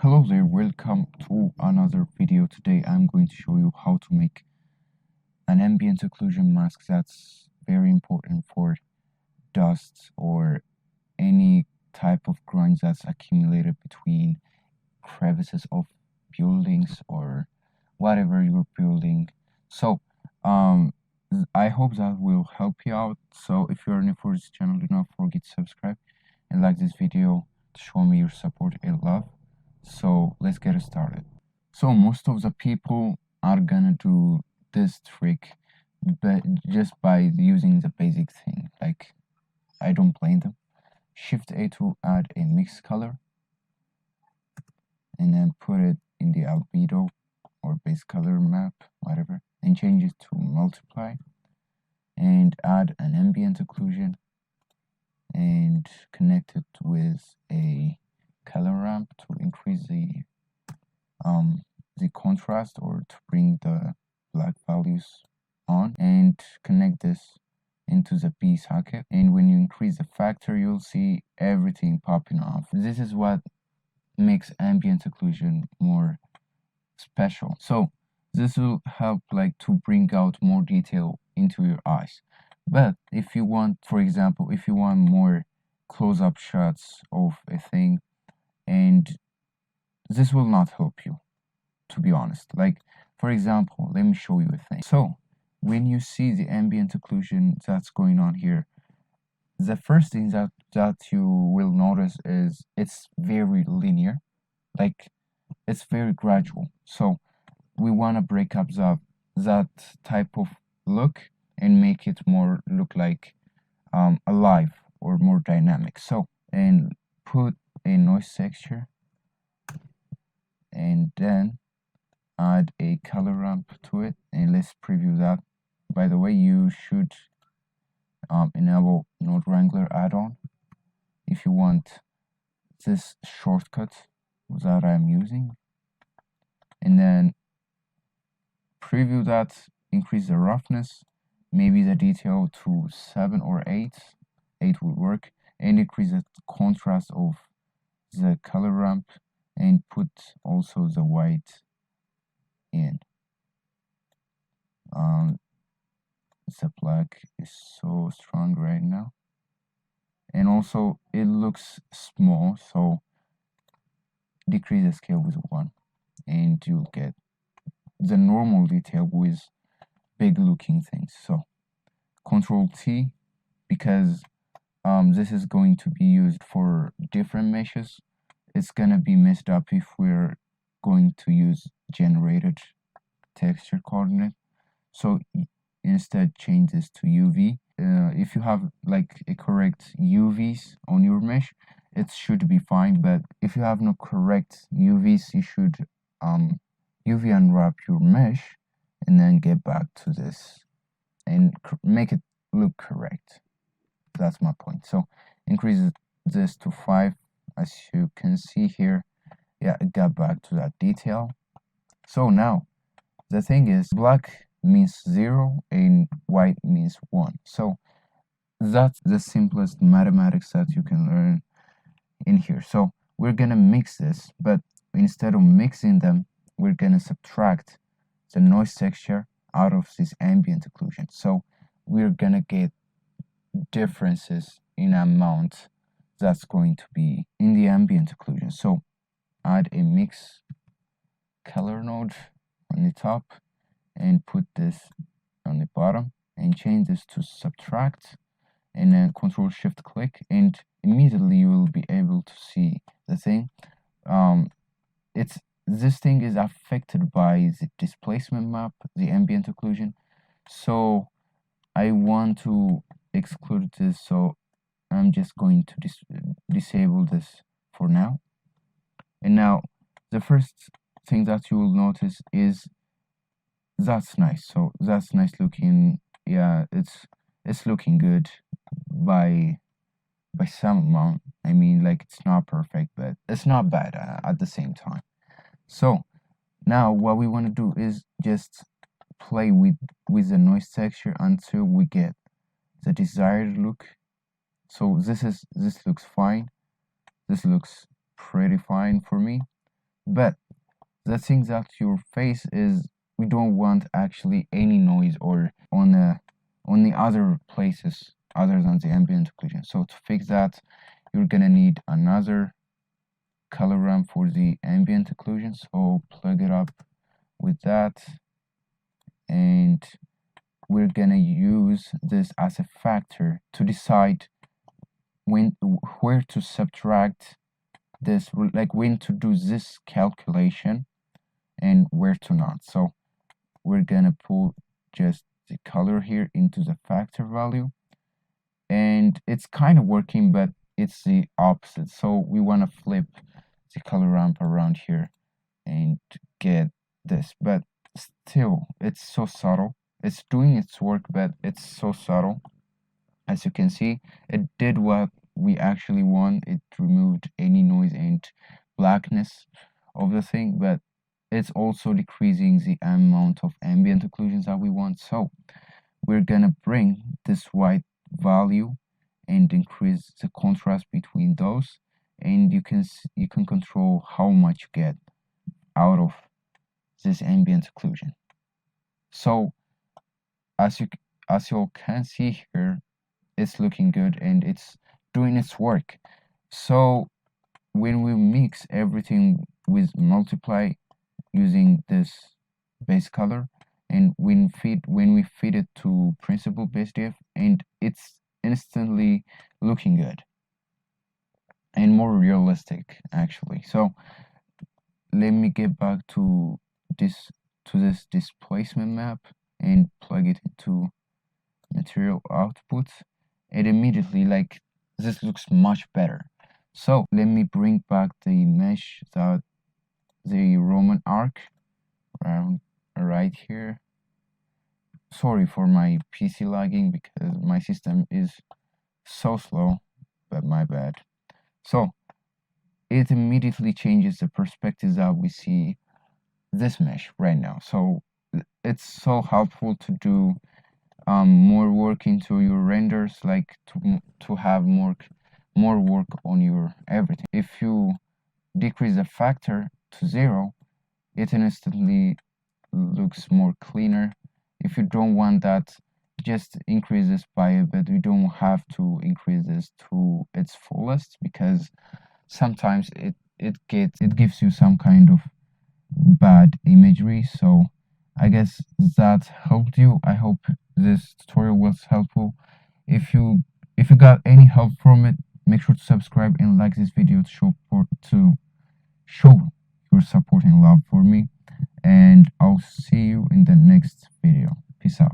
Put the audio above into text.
Hello there, welcome to another video. Today I'm going to show you how to make an ambient occlusion mask that's very important for dust or any type of grunge that's accumulated between crevices of buildings or whatever you're building. So I hope that will help you out. So if you're new for this channel, do not forget to subscribe and like this video to show me your support and love. So let's get started. So most of the people are gonna do this trick, but just by using the basic thing. Like, I don't blame them. Shift A to add a mix color, and then put it in the albedo or base color map, whatever, and change it to multiply, and add an ambient occlusion, and connect it with a color ramp to increase the contrast or to bring the black values on, and connect this into the B socket. And when you increase the factor, you'll see everything popping off. This is what makes ambient occlusion more special. So this will help like to bring out more detail into your eyes. But if you want, for example, if you want more close-up shots of a thing, and this will not help you, to be honest. Like, for example, let me show you a thing. So when you see the ambient occlusion that's going on here, the first thing that you will notice is it's very linear, like it's very gradual. So we want to break up that type of look and make it more look like alive or more dynamic. So, and put a noise texture, and then add a color ramp to it, and let's preview that. By the way, you should enable Node Wrangler add-on if you want this shortcut that I'm using, and then preview that, increase the roughness, maybe the detail to 7 or 8 would work, and increase the contrast of the color ramp, and put also the white in. The black is so strong right now, and also it looks small, so decrease the scale with 1, and you'll get the normal detail with big looking things. So Control T, because this is going to be used for different meshes. It's gonna be messed up if we're going to use generated texture coordinate. So instead change this to UV. If you have like a correct UVs on your mesh, it should be fine. But if you have no correct UVs, you should UV unwrap your mesh and then get back to this and make it look correct. That's my point. So increase this to 5, as you can see here. Yeah, it got back to that detail. So now the thing is, black means 0 and white means 1. So that's the simplest mathematics that you can learn in here. So we're gonna mix this, but instead of mixing them, we're gonna subtract the noise texture out of this ambient occlusion. So we're gonna get differences in amount that's going to be in the ambient occlusion. So add a mix color node on the top, and put this on the bottom, and change this to subtract, and then Control Shift click, and immediately you will be able to see the thing. This thing is affected by the displacement map, the ambient occlusion. So I want to exclude this, so I'm just going to disable this for now. And now the first thing that you will notice is that's nice. So that's nice looking. Yeah, it's looking good by some amount. I mean, like, it's not perfect, but it's not bad at the same time. So now what we want to do is just play with the noise texture until we get the desired look. So this looks fine. This looks pretty fine for me. But the thing that your face is, we don't want actually any noise or on the other places other than the ambient occlusion. So to fix that, you're gonna need another color ramp for the ambient occlusion. So plug it up with that, and we're gonna use this as a factor to decide where to subtract this, like when to do this calculation and where to not. So we're gonna pull just the color here into the factor value, and it's kind of working, but it's the opposite. So we want to flip the color ramp around here and get this, but still it's so subtle. It's doing its work, but it's so subtle. As you can see, it did what we actually want. It removed any noise and blackness of the thing, but it's also decreasing the amount of ambient occlusions that we want. So we're gonna bring this white value and increase the contrast between those, and you can control how much you get out of this ambient occlusion. So as you can see here, it's looking good and it's doing its work. So when we mix everything with multiply using this base color, and when we feed it to principled base diff, and it's instantly looking good and more realistic actually. So let me get back to this displacement map and plug it into material output, and immediately, like, this looks much better. So let me bring back the mesh, that the Roman arc around right here. Sorry for my PC lagging because my system is so slow, but my bad. So it immediately changes the perspective that we see this mesh right now. So it's so helpful to do more work into your renders, like to have more work on your everything. If you decrease the factor to 0, it instantly looks more cleaner. If you don't want that, just increase this by a bit. You don't have to increase this to its fullest, because sometimes it gives you some kind of bad imagery. So I guess that helped you. I hope this tutorial was helpful. If you got any help from it, make sure to subscribe and like this video to show your support and love for me, and I'll see you in the next video. Peace out.